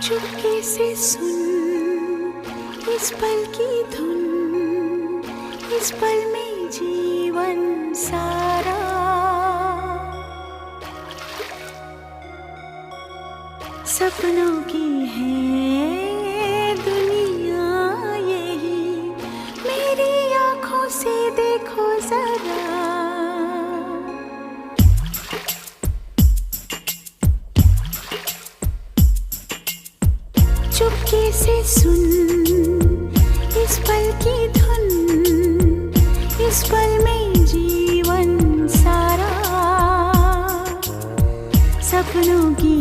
चुपके से सुन इस पल की धुन, इस पल में जीवन सारा। सपनों की है दुनिया यही, मेरी आँखों से देखो जरा। चुपके से सुन इस पल की धुन, इस पल में जीवन सारा। सपनों की